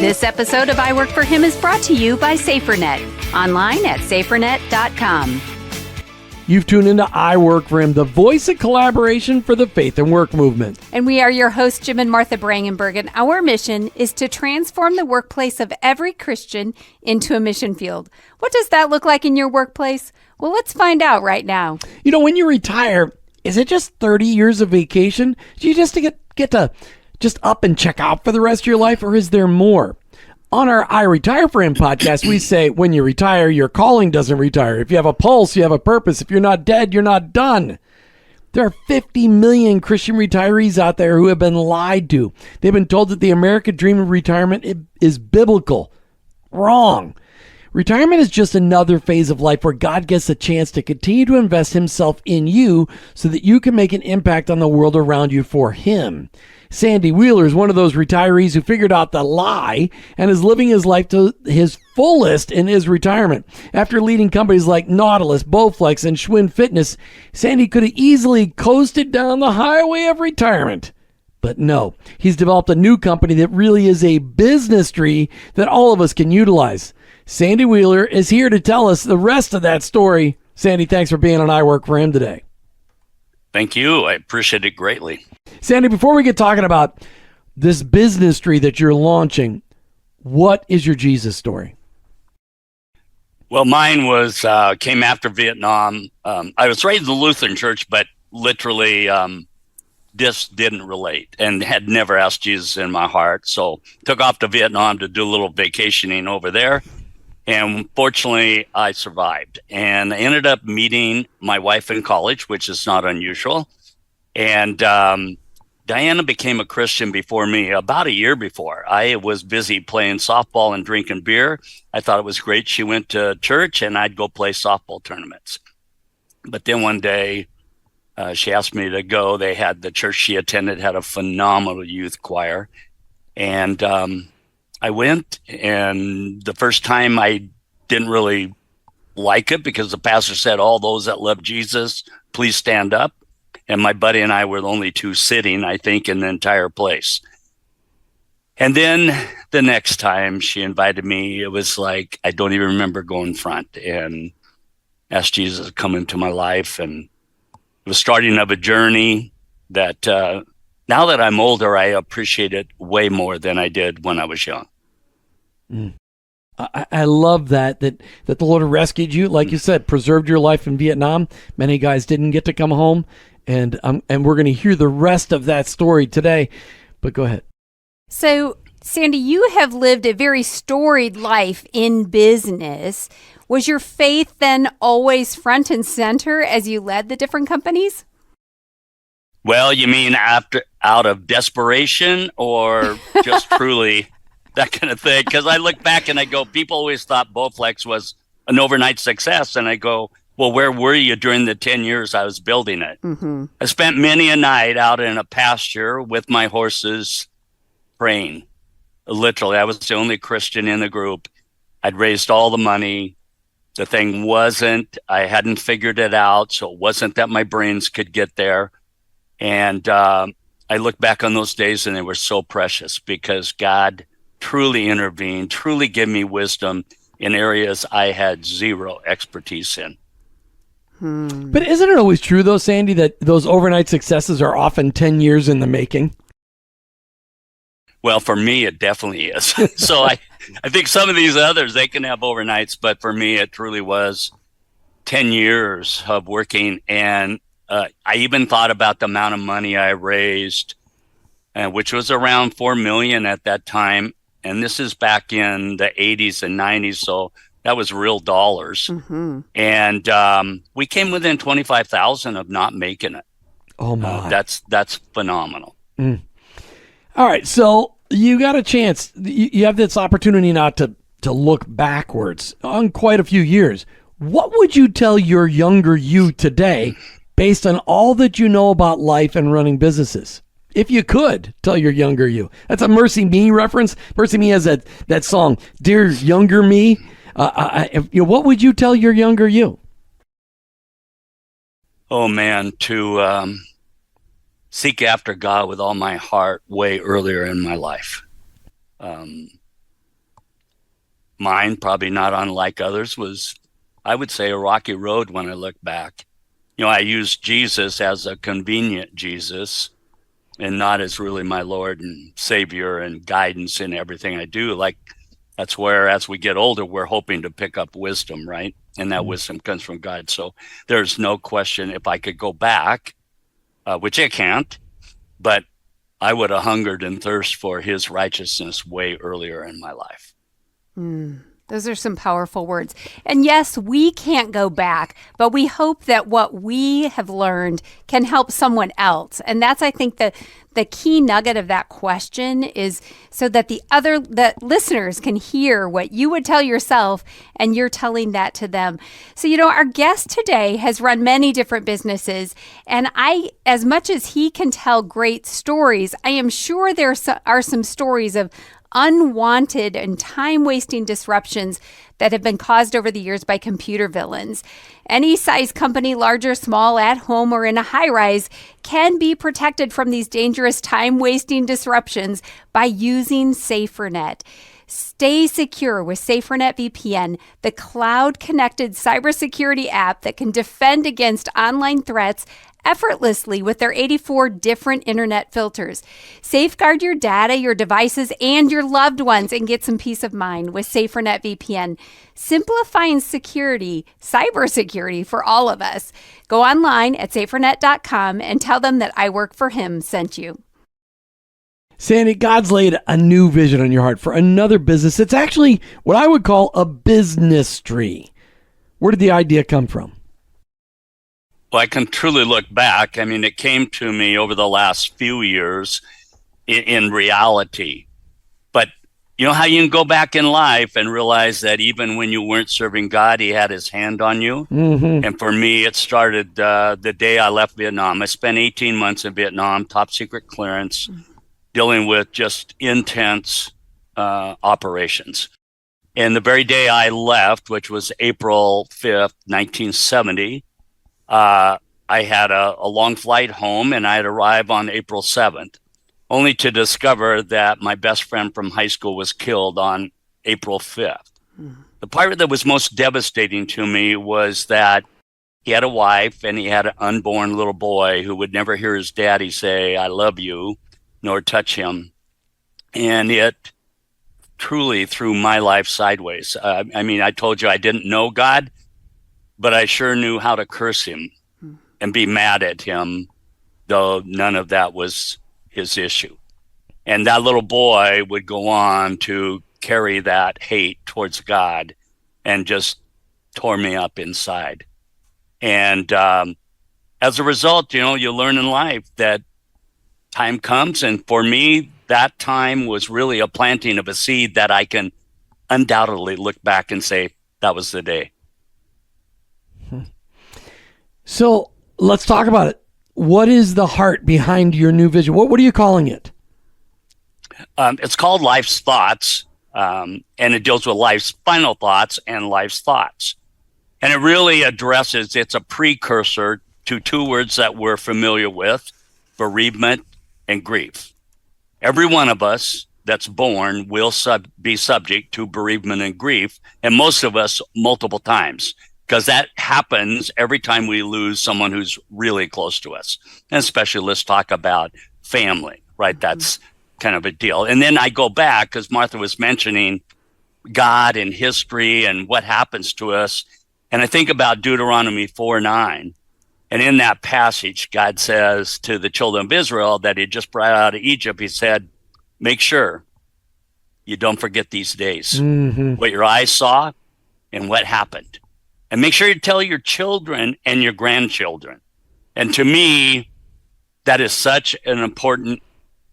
This episode of I Work for Him is brought to you by SaferNet, online at safernet.com. You've tuned into I Work for Him, the voice of collaboration for the faith and work movement. And we are your hosts, Jim and Martha Brangenberg, and our mission is to transform the workplace of every Christian into a mission field. What does that look like in your workplace? Well, let's find out right now. You know, when you retire, is it just 30 years of vacation? Do you just get to just up and check out for the rest of your life, or is there more? On our I Retire for Him podcast, we say when you retire, your calling doesn't retire. If you have a pulse, you have a purpose. If you're not dead, you're not done. There are 50 million Christian retirees out there who have been lied to. They've been told that the American dream of retirement is biblical. Wrong. Retirement is just another phase of life where God gets a chance to continue to invest Himself in you so that you can make an impact on the world around you for Him. Sandy Wheeler is one of those retirees who figured out the lie and is living his life to his fullest in his retirement. After leading companies like Nautilus, Bowflex, and Schwinn Fitness, Sandy could have easily coasted down the highway of retirement. But no, he's developed a new company that really is a business tree that all of us can utilize. Sandy Wheeler is here to tell us the rest of that story. Sandy, thanks for being on I Work for Him today. Thank you. I appreciate it greatly. Sandy, before we get talking about this business tree that you're launching, what is your Jesus story? Well, mine was came after Vietnam. I was raised in the Lutheran church, but literally this didn't relate and had never asked Jesus in my heart. So took off to Vietnam to do a little vacationing over there. And fortunately, I survived. And I ended up meeting my wife in college, which is not unusual. And Diana became a Christian before me, about a year before. I was busy playing softball and drinking beer. I thought it was great. She went to church and I'd go play softball tournaments. But then one day she asked me to go. The church she attended had a phenomenal youth choir. And I went, and the first time I didn't really like it because the pastor said, all those that love Jesus, please stand up. And my buddy and I were the only two sitting, I think, in the entire place. And then the next time she invited me, it was like, I don't even remember going front and asked Jesus to come into my life. And it was starting of a journey that now that I'm older, I appreciate it way more than I did when I was young. I love that the Lord rescued you. Like you said, preserved your life in Vietnam. Many guys didn't get to come home. And we're going to hear the rest of that story today. But go ahead. So, Sandy, you have lived a very storied life in business. Was your faith then always front and center as you led the different companies? Well, you mean out of desperation or just truly that kind of thing? Because I look back and I go, people always thought Bowflex was an overnight success. And I go, well, where were you during the 10 years I was building it? Mm-hmm. I spent many a night out in a pasture with my horses praying. Literally, I was the only Christian in the group. I'd raised all the money. The thing I hadn't figured it out, so it wasn't that my brains could get there. And I look back on those days and they were so precious because God truly intervened, truly gave me wisdom in areas I had zero expertise in. But isn't it always true, though, Sandy, that those overnight successes are often 10 years in the making? Well, for me, it definitely is. So I think some of these others, they can have overnights, but for me, it truly was 10 years of working. And I even thought about the amount of money I raised, which was around $4 million at that time. And this is back in the 80s and 90s. So that was real dollars. Mm-hmm. And we came within 25,000 of not making it. Oh, my. That's phenomenal. Mm. All right. So you got a chance. You have this opportunity now to look backwards on quite a few years. What would you tell your younger you today based on all that you know about life and running businesses? If you could tell your younger you. That's a Mercy Me reference. Mercy Me has that song, Dear Younger Me. What would you tell your younger you? Oh, man, to seek after God with all my heart way earlier in my life. mine, probably not unlike others, was, I would say, a rocky road when I look back. I used Jesus as a convenient Jesus and not as really my Lord and Savior and guidance in everything I do. Like, that's where, as we get older, we're hoping to pick up wisdom, right? And that wisdom comes from God. So there's no question, if I could go back, which I can't, but I would have hungered and thirst for his righteousness way earlier in my life. Those are some powerful words. And yes, we can't go back, but we hope that what we have learned can help someone else. And that's, I think, the key nugget of that question, is so that the listeners can hear what you would tell yourself and you're telling that to them. So, our guest today has run many different businesses, and as much as he can tell great stories, I am sure there are some stories of unwanted and time-wasting disruptions that have been caused over the years by computer villains. Any size company, large or small, at home or in a high-rise, can be protected from these dangerous time-wasting disruptions by using SaferNet. Stay secure with SaferNet VPN, the cloud-connected cybersecurity app that can defend against online threats effortlessly with their 84 different internet filters. Safeguard your data, your devices, and your loved ones, and get some peace of mind with SaferNet VPN, simplifying cybersecurity for all of us. Go online at safernet.com and tell them that I Work for Him sent you. Sandy, God's laid a new vision on your heart for another business. It's actually what I would call a business tree. Where did the idea come from? Well, I can truly look back. I mean, it came to me over the last few years in reality. But you know how you can go back in life and realize that even when you weren't serving God, he had his hand on you. Mm-hmm. And for me, it started the day I left Vietnam. I spent 18 months in Vietnam, top secret clearance, dealing with just intense operations. And the very day I left, which was April 5th, 1970, I had a long flight home, and I'd arrive on April 7th, only to discover that my best friend from high school was killed on April 5th. The part that was most devastating to me was that he had a wife and he had an unborn little boy who would never hear his daddy say, "I love you," nor touch him. And it truly threw my life sideways. I mean, I told you I didn't know God, but I sure knew how to curse him and be mad at him, though none of that was his issue. And that little boy would go on to carry that hate towards God and just tore me up inside. And as a result, you learn in life that time comes. And for me, that time was really a planting of a seed that I can undoubtedly look back and say, that was the day. So let's talk about it. What is the heart behind your new vision? What are you calling it? It's called Life's Thoughts, and it deals with life's final thoughts and life's thoughts. And it really it's a precursor to two words that we're familiar with, bereavement and grief. Every one of us that's born will be subject to bereavement and grief, and most of us multiple times, because that happens every time we lose someone who's really close to us. And especially, let's talk about family, right? That's kind of a deal. And then I go back, because Martha was mentioning God and history and what happens to us. And I think about Deuteronomy 4:9. And in that passage, God says to the children of Israel that he just brought out of Egypt, he said, make sure you don't forget these days, what your eyes saw and what happened. And make sure you tell your children and your grandchildren. And to me, that is such an important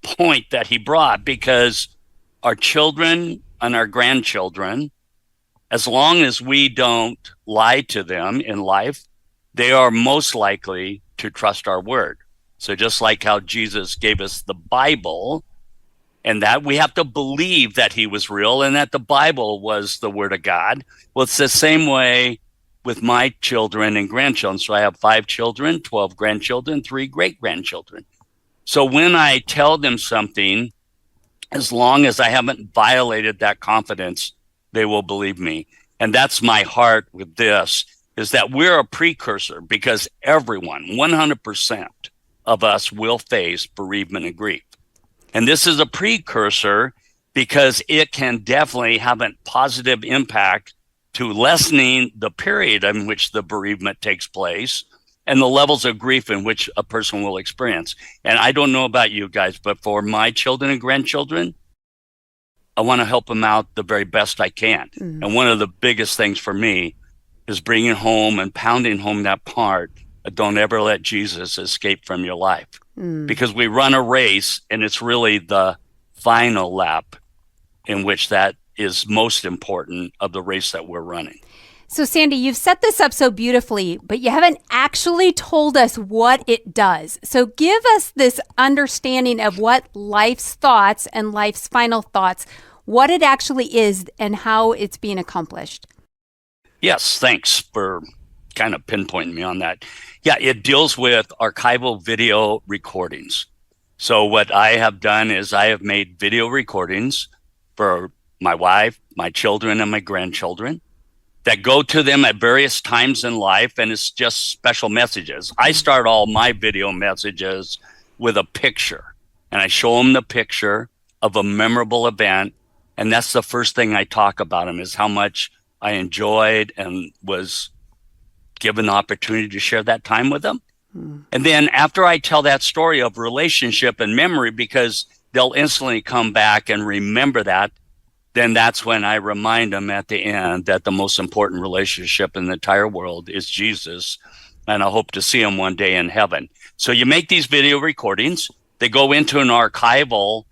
point that he brought, because our children and our grandchildren, as long as we don't lie to them in life, they are most likely to trust our word. So just like how Jesus gave us the Bible, and that we have to believe that he was real and that the Bible was the word of God. Well, it's the same way with my children and grandchildren. So I have 5 children, 12 grandchildren, 3 great-grandchildren. So when I tell them something, as long as I haven't violated that confidence, they will believe me. And that's my heart with this, is that we're a precursor, because everyone, 100% of us, will face bereavement and grief. And this is a precursor because it can definitely have a positive impact to lessening the period in which the bereavement takes place and the levels of grief in which a person will experience. And I don't know about you guys, but for my children and grandchildren, I want to help them out the very best I can. Mm-hmm. And one of the biggest things for me is bringing home and pounding home that part, don't ever let Jesus escape from your life. Because we run a race, and it's really the final lap in which that is most important of the race that we're running. So, Sandy, you've set this up so beautifully, but you haven't actually told us what it does. So give us this understanding of what life's thoughts and life's final thoughts, what it actually is and how it's being accomplished. Yes, thanks for kind of pinpointing me on that. Yeah, it deals with archival video recordings. So what I have done is I have made video recordings for my wife, my children, and my grandchildren that go to them at various times in life, and it's just special messages. I start all my video messages with a picture, and I show them the picture of a memorable event, and that's the first thing I talk about them, is how much I enjoyed and was given the opportunity to share that time with them. And then after I tell that story of relationship and memory, because they'll instantly come back and remember that, then that's when I remind them at the end that the most important relationship in the entire world is Jesus. And I hope to see him one day in heaven. So you make these video recordings, they go into an archival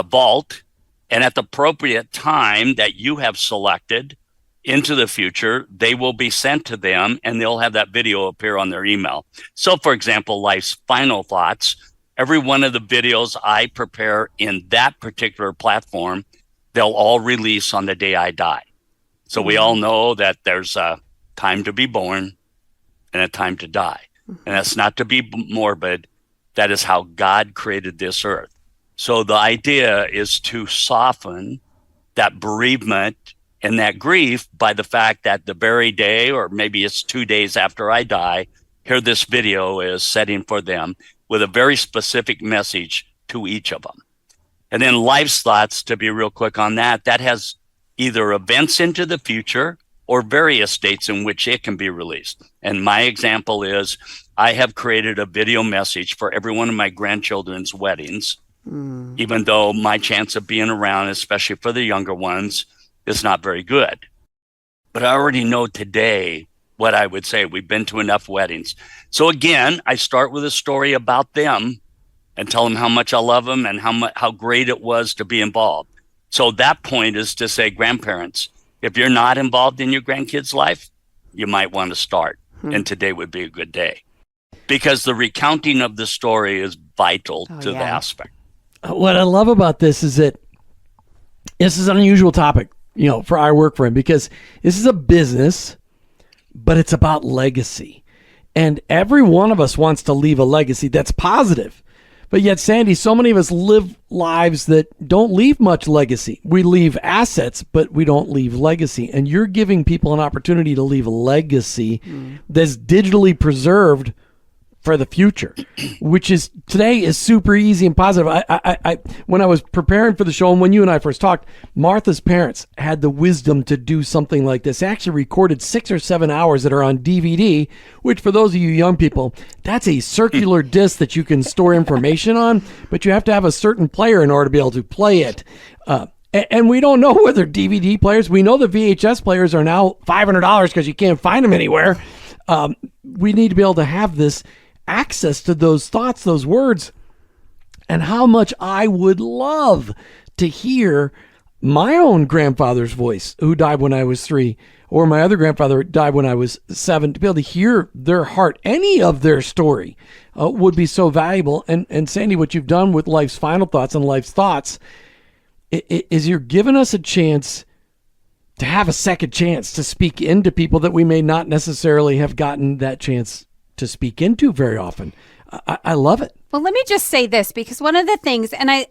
vault, and at the appropriate time that you have selected into the future, they will be sent to them, and they'll have that video appear on their email. So, for example, Life's Final Thoughts, every one of the videos I prepare in that particular platform, they'll all release on the day I die. So we all know that there's a time to be born and a time to die. And that's not to be morbid. That is how God created this earth. So the idea is to soften that bereavement and that grief by the fact that the very day, or maybe it's 2 days after I die, here this video is setting for them with a very specific message to each of them. And then Life's Thoughts, to be real quick on that, that has either events into the future or various dates in which it can be released. And my example is I have created a video message for every one of my grandchildren's weddings, even though my chance of being around, especially for the younger ones, is not very good. But I already know today what I would say. We've been to enough weddings. So again, I start with a story about them and tell them how much I love them and how great it was to be involved. So that point is to say, grandparents, if you're not involved in your grandkids' life, you might want to start. And today would be a good day. Because the recounting of the story is vital to the aspect. What I love about this is that this is an unusual topic, for I work for him, because this is a business, but it's about legacy. And every one of us wants to leave a legacy that's positive. But yet, Sandy, so many of us live lives that don't leave much legacy. We leave assets, but we don't leave legacy. And you're giving people an opportunity to leave a legacy that's digitally preserved for the future, which is today is super easy and positive. I when I was preparing for the show, and when you and I first talked, Martha's parents had the wisdom to do something like this. They actually recorded 6 or 7 hours that are on DVD, which for those of you young people, that's a circular disc that you can store information on, but you have to have a certain player in order to be able to play it. And we don't know whether DVD players, we know the VHS players are now $500 because you can't find them anywhere. We need to be able to have this access to those thoughts, those words, and how much I would love to hear my own grandfather's voice, who died when I was 3, or my other grandfather who died when I was 7, to be able to hear their heart, any of their story would be so valuable. And Sandy, what you've done with Life's Final Thoughts and Life's Thoughts is you're giving us a chance to have a second chance to speak into people that we may not necessarily have gotten that chance to speak into very often. I love it. Well, let me just say this, because one of the things, and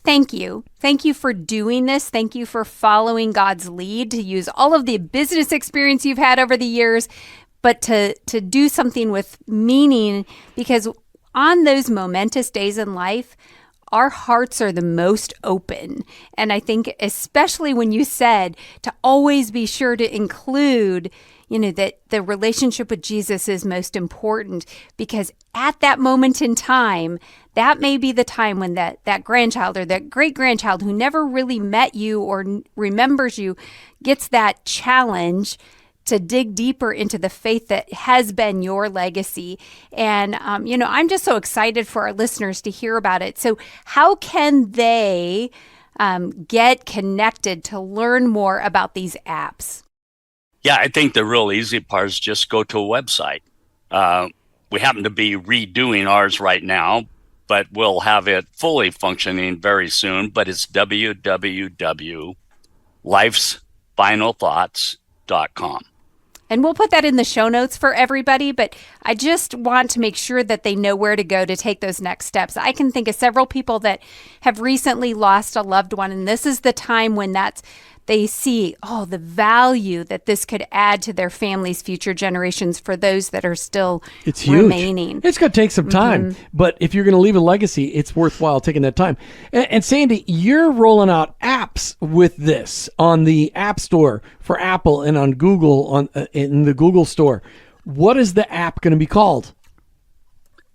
Thank you. Thank you for doing this. Thank you for following God's lead to use all of the business experience you've had over the years, but to do something with meaning, because on those momentous days in life, our hearts are the most open. And I think especially when you said to always be sure to include, that the relationship with Jesus is most important, because at that moment in time, that may be the time when that grandchild or that great-grandchild who never really met you or remembers you gets that challenge to dig deeper into the faith that has been your legacy. And, I'm just so excited for our listeners to hear about it. So how can they get connected to learn more about these apps? Yeah, I think the real easy part is just go to a website. We happen to be redoing ours right now, but we'll have it fully functioning very soon. But it's www.lifesfinalthoughts.com. And we'll put that in the show notes for everybody, but I just want to make sure that they know where to go to take those next steps. I can think of several people that have recently lost a loved one, and this is the time when they see, the value that this could add to their family's future generations for those that are still remaining. It's going to take some time, but if you're going to leave a legacy, it's worthwhile taking that time. And Sandy, you're rolling out apps with this on the App Store for Apple and on Google, in the Google Store. What is the app going to be called?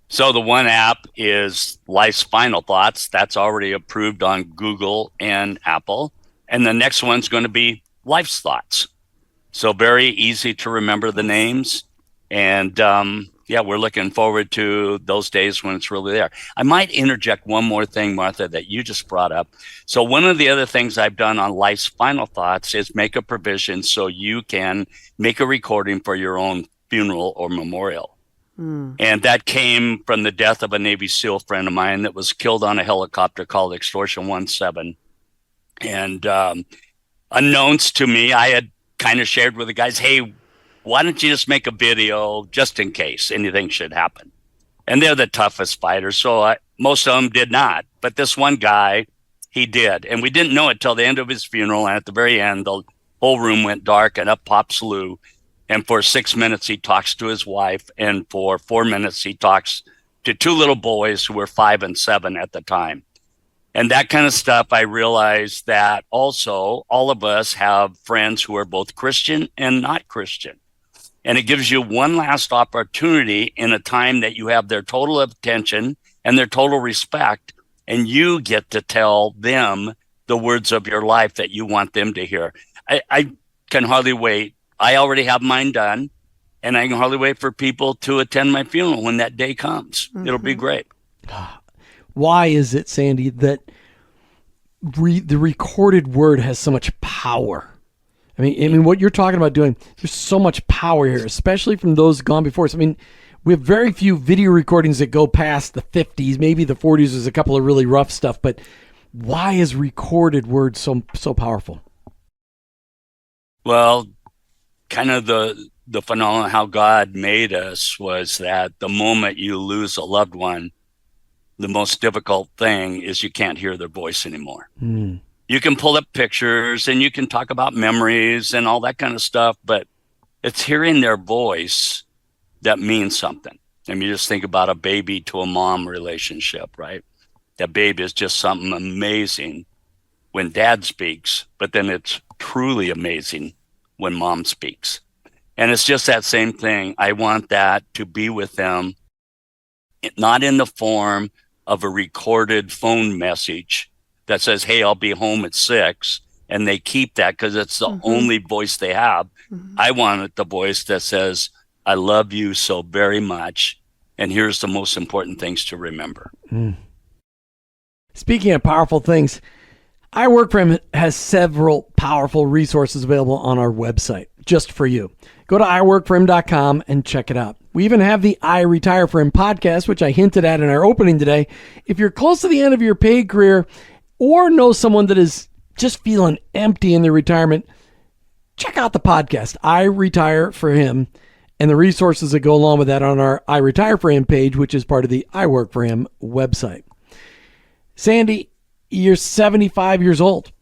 So the one app is Life's Final Thoughts. That's already approved on Google and Apple. And the next one's going to be Life's Thoughts. So very easy to remember the names. And we're looking forward to those days when it's really there. I might interject one more thing, Martha, that you just brought up. So one of the other things I've done on Life's Final Thoughts is make a provision so you can make a recording for your own funeral or memorial. And that came from the death of a Navy SEAL friend of mine that was killed on a helicopter called Extortion 17. And unknowns to me, I had kind of shared with the guys, hey, why don't you just make a video just in case anything should happen? And they're the toughest fighters, so most of them did not. But this one guy, he did. And we didn't know it till the end of his funeral. And at the very end, the whole room went dark and up pops Lou. And for 6 minutes, he talks to his wife. And for 4 minutes, he talks to two little boys who were 5 and 7 at the time. And that kind of stuff, I realized that also all of us have friends who are both Christian and not Christian. And it gives you one last opportunity in a time that you have their total attention and their total respect, and you get to tell them the words of your life that you want them to hear. I can hardly wait. I already have mine done, and I can hardly wait for people to attend my funeral when that day comes. It'll be great. Why is it, Sandy, that the recorded word has so much power? I mean, what you're talking about doing, there's so much power here, especially from those gone before us. I mean, we have very few video recordings that go past the 50s, maybe the 40s. There's a couple of really rough stuff, but why is recorded word so powerful? Well, kind of the phenomenon how God made us was that the moment you lose a loved one, the most difficult thing is you can't hear their voice anymore. You can pull up pictures and you can talk about memories and all that kind of stuff, but it's hearing their voice that means something. I mean, you just think about a baby to a mom relationship, right? That baby is just something amazing when dad speaks, but then it's truly amazing when mom speaks. And it's just that same thing. I want that to be with them, not in the form of a recorded phone message that says, hey, I'll be home at 6. And they keep that because it's the only voice they have. I want the voice that says, I love you so very much. And here's the most important things to remember. Speaking of powerful things, I Work For Him has several powerful resources available on our website just for you. Go to iworkforhim.com and check it out. We even have the I Retire For Him podcast, which I hinted at in our opening today. If you're close to the end of your paid career or know someone that is just feeling empty in their retirement, check out the podcast, I Retire For Him, and the resources that go along with that on our I Retire For Him page, which is part of the I Work For Him website. Sandy, You're 75 years old.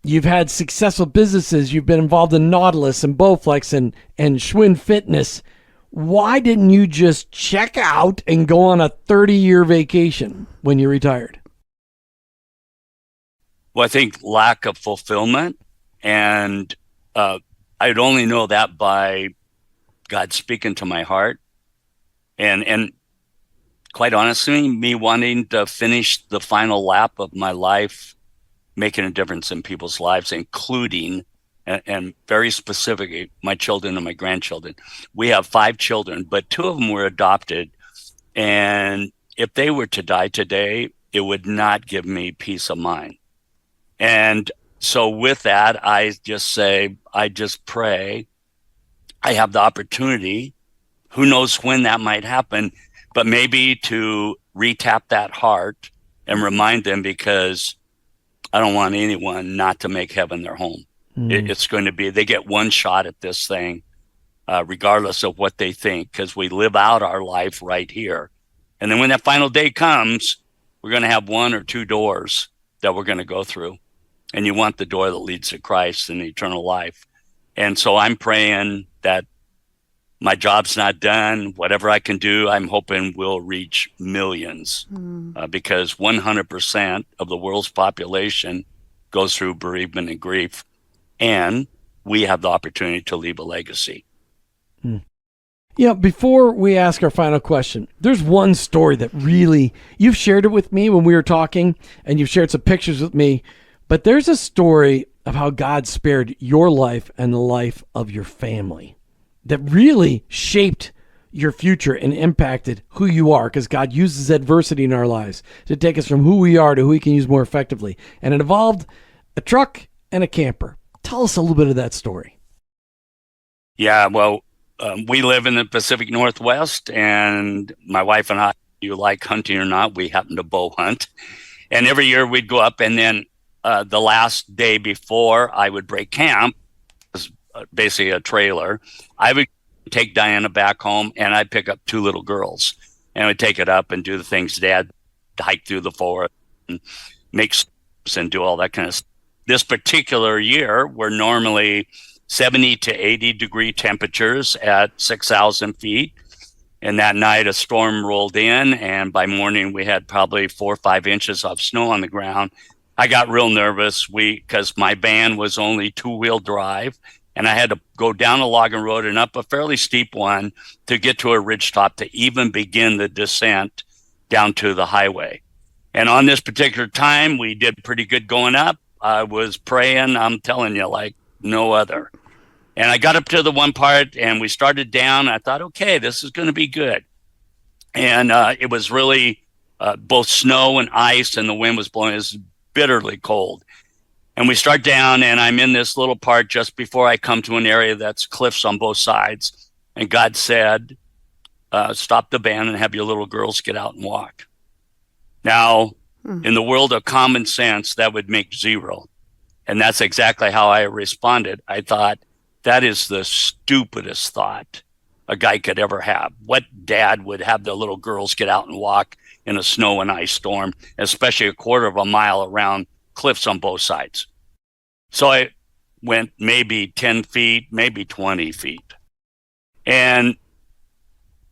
You've had successful businesses. You've been involved in Nautilus and Bowflex and Schwinn Fitness. Why didn't you just check out and go on a 30-year vacation when you retired? Well, I think lack of fulfillment, and I'd only know that by God speaking to my heart, and quite honestly, me wanting to finish the final lap of my life, making a difference in people's lives, including and very specifically my children and my grandchildren. We have 5 children, but 2 of them were adopted, and if they were to die today, it would not give me peace of mind. And so with that, I just pray I have the opportunity, who knows when that might happen, but maybe to retap that heart and remind them, because I don't want anyone not to make heaven their home. It's going to be, they get one shot at this thing, regardless of what they think, because we live out our life right here. And then when that final day comes, we're going to have 1 or 2 doors that we're going to go through. And you want the door that leads to Christ and eternal life. And so I'm praying that my job's not done. Whatever I can do, I'm hoping will reach millions, because 100% of the world's population goes through bereavement and grief. And we have the opportunity to leave a legacy. Before we ask our final question, there's one story that really, you've shared it with me when we were talking, and you've shared some pictures with me. But there's a story of how God spared your life and the life of your family that really shaped your future and impacted who you are, because God uses adversity in our lives to take us from who we are to who he can use more effectively. And it involved a truck and a camper. Tell us a little bit of that story. Yeah, well, we live in the Pacific Northwest, and my wife and I, you like hunting or not, we happen to bow hunt. And every year we'd go up, and then the last day before I would break camp, was basically a trailer, I would take Diana back home, and I'd pick up 2 little girls, and I would take it up and do the things Dad, hike through the forest and make steps and do all that kind of stuff. This particular year, we're normally 70 to 80 degree temperatures at 6,000 feet. And that night a storm rolled in, and by morning we had probably 4 or 5 inches of snow on the ground. I got real nervous because my van was only 2-wheel drive, and I had to go down a logging road and up a fairly steep one to get to a ridgetop to even begin the descent down to the highway. And on this particular time, we did pretty good going up. I was praying, I'm telling you, like no other. And I got up to the one part, and we started down. I thought, okay, this is going to be good. And it was really both snow and ice, and the wind was blowing. It was bitterly cold. And we start down, and I'm in this little part just before I come to an area that's cliffs on both sides. And God said, stop the van and have your little girls get out and walk. Now, in the world of common sense, that would make 0. And that's exactly how I responded. I thought, that is the stupidest thought a guy could ever have. What dad would have the little girls get out and walk in a snow and ice storm, especially a quarter of a mile around cliffs on both sides? So I went maybe 10 feet, maybe 20 feet. And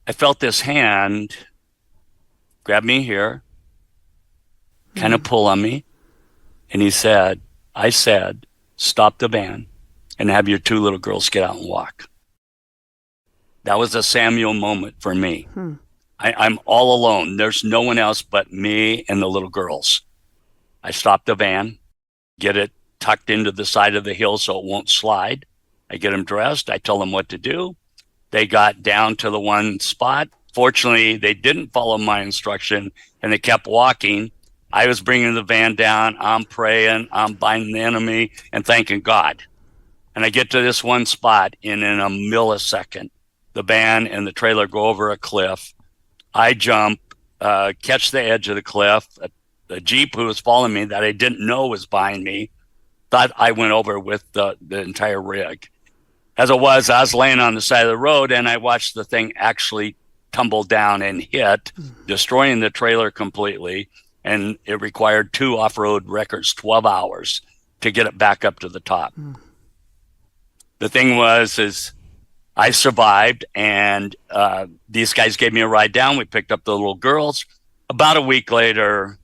I felt this hand grab me here, kind of pull on me. And I said, stop the van and have your 2 little girls get out and walk. That was a Samuel moment for me. I'm all alone. There's no one else but me and the little girls. I stopped the van, get it tucked into the side of the hill so it won't slide. I get them dressed. I tell them what to do. They got down to the one spot. Fortunately, they didn't follow my instruction, and they kept walking. I was bringing the van down. I'm praying. I'm binding the enemy and thanking God. And I get to this one spot, and in a millisecond, the van and the trailer go over a cliff. I jump, catch the edge of the cliff. The Jeep who was following me that I didn't know was behind me thought I went over with the entire rig. As it was, I was laying on the side of the road, and I watched the thing actually tumble down and hit, destroying the trailer completely. and it required 2 off-road records, 12 hours to get it back up to the top. The thing is I survived, and these guys gave me a ride down. We picked up the little girls. About a week later,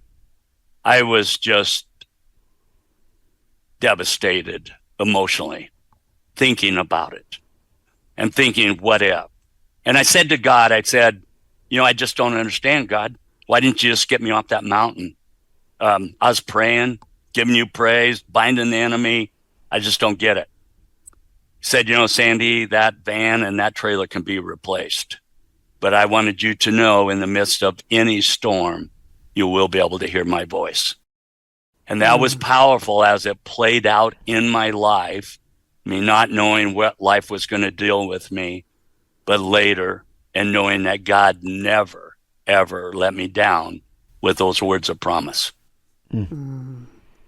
I was just devastated emotionally, thinking about it and thinking, what if? And I said to God, I said, I just don't understand, God. Why didn't you just get me off that mountain? I was praying, giving you praise, binding the enemy. I just don't get it. He said, Sandy, that van and that trailer can be replaced. But I wanted you to know in the midst of any storm, you will be able to hear my voice. And that was powerful as it played out in my life, me not knowing what life was going to deal with me, but later, and knowing that God never, ever let me down with those words of promise.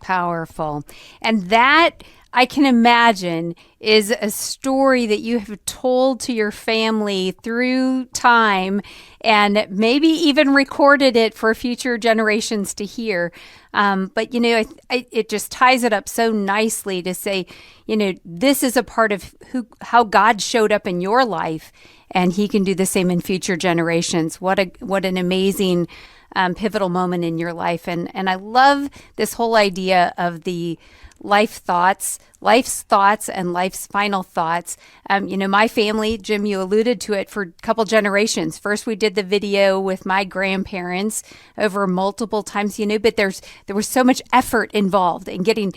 Powerful. And that, I can imagine, is a story that you have told to your family through time and maybe even recorded it for future generations to hear. But, it just ties it up so nicely to say, this is a part of how God showed up in your life, and he can do the same in future generations. What an amazing pivotal moment in your life. And I love this whole idea of the life's thoughts and life's final thoughts. My family, Jim, you alluded to it, for a couple generations. First, we did the video with my grandparents over multiple times, but there was so much effort involved in getting,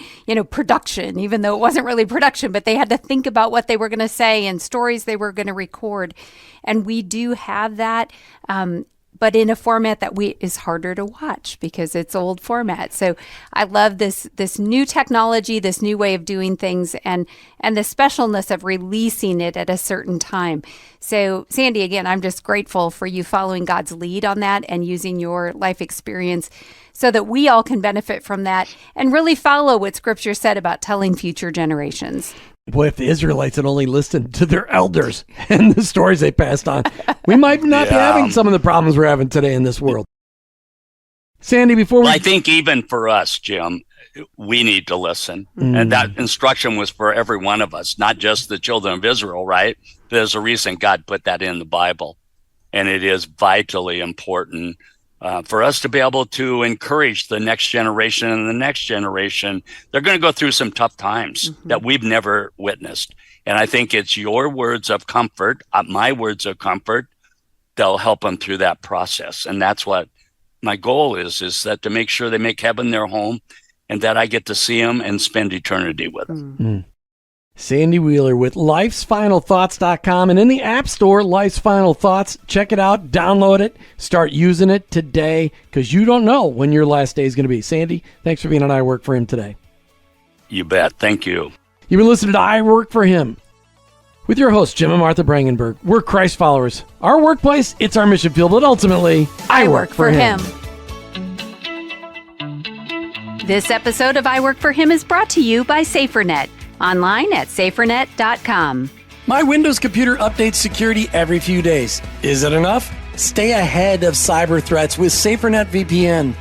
production, even though it wasn't really production, but they had to think about what they were going to say and stories they were going to record. And we do have that, but in a format that is harder to watch because it's old format. So I love this new technology, this new way of doing things, and the specialness of releasing it at a certain time. So Sandy, again, I'm just grateful for you following God's lead on that and using your life experience so that we all can benefit from that and really follow what Scripture said about telling future generations. Boy, if the Israelites had only listened to their elders and the stories they passed on, we might not be having some of the problems we're having today in this world. Sandy, I think even for us, Jim, we need to listen. And that instruction was for every one of us, not just the children of Israel, right? There's a reason God put that in the Bible. And it is vitally important for us to be able to encourage the next generation and the next generation. They're going to go through some tough times that we've never witnessed. And I think it's your words of comfort, my words of comfort, that'll help them through that process. And that's what my goal is that to make sure they make heaven their home and that I get to see them and spend eternity with them. Sandy Wheeler with lifesfinalthoughts.com, and in the App Store, Life's Final Thoughts. Check it out, download it, start using it today, because you don't know when your last day is going to be. Sandy, thanks for being on I Work For Him today. You bet. Thank you. You've been listening to I Work For Him with your hosts, Jim and Martha Brangenberg. We're Christ followers. Our workplace, it's our mission field, but ultimately, I work for him. This episode of I Work For Him is brought to you by SaferNet. Online at safernet.com. My Windows computer updates security every few days. Is it enough? Stay ahead of cyber threats with SaferNet VPN.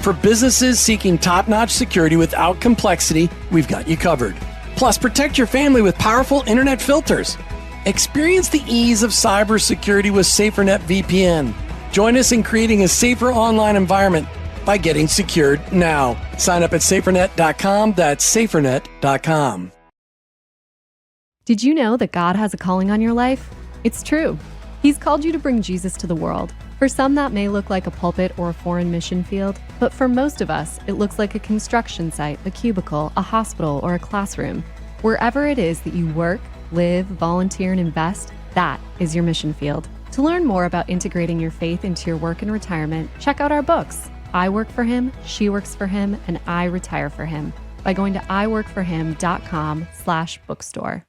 For businesses seeking top-notch security without complexity, we've got you covered. Plus, protect your family with powerful internet filters. Experience the ease of cybersecurity with SaferNet VPN. Join us in creating a safer online environment by getting secured now. Sign up at safernet.com. That's safernet.com. Did you know that God has a calling on your life? It's true. He's called you to bring Jesus to the world. For some, that may look like a pulpit or a foreign mission field, but for most of us, it looks like a construction site, a cubicle, a hospital, or a classroom. Wherever it is that you work, live, volunteer, and invest, that is your mission field. To learn more about integrating your faith into your work and retirement, check out our books, I Work For Him, She Works For Him, and I Retire For Him, by going to iworkforhim.com/bookstore.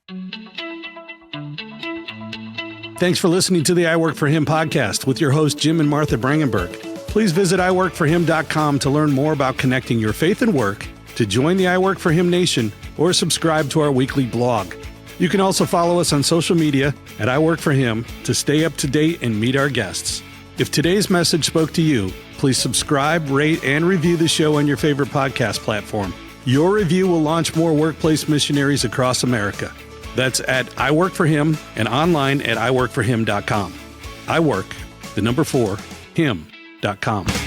Thanks for listening to the I Work For Him podcast with your hosts, Jim and Martha Brangenberg. Please visit iworkforhim.com to learn more about connecting your faith and work, to join the I Work For Him Nation, or subscribe to our weekly blog. You can also follow us on social media at I Work For Him to stay up to date and meet our guests. If today's message spoke to you, Please subscribe, rate, and review the show on your favorite podcast platform. Your review will launch more workplace missionaries across America. That's at I Work For Him and online at iworkforhim.com. I work, the number 4, him.com.